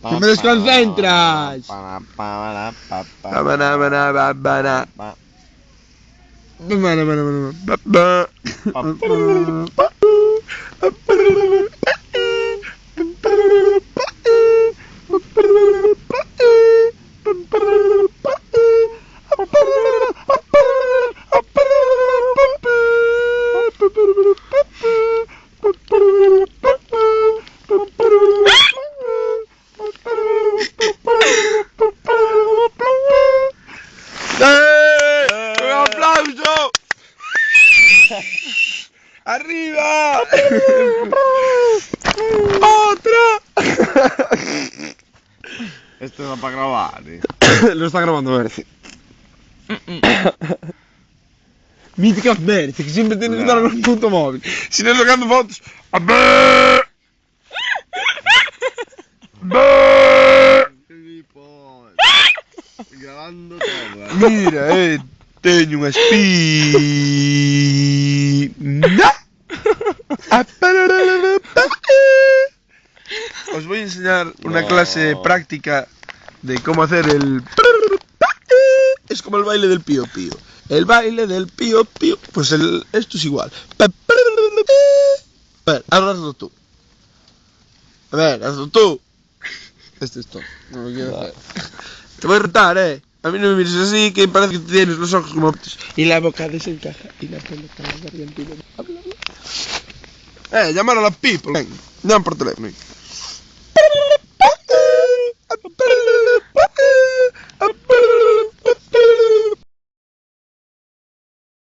¡Que me desconcentras! ¡Un aplauso! ¡Arriba! ¡Otra! Esto va para grabar, Lo está grabando Mercy. Mítica Mercy, que siempre tienes que estar en un puto móvil. Si no sacando fotos. Grabando todo. Mira, teño unha espina. Os voy a enseñar una clase práctica de cómo hacer el... Es como el baile del pío pío. El baile del pío pío. Pues esto es igual. A ver, hazlo tú. A ver, hazlo tú. Este es todo. No lo quiero hacer. Te voy a retar, A mí no me mires así, que parece que tienes los ojos como... Y la boca desencaja, y la pelota en la garganta. Llamar a la people. Ven, llaman por teléfono.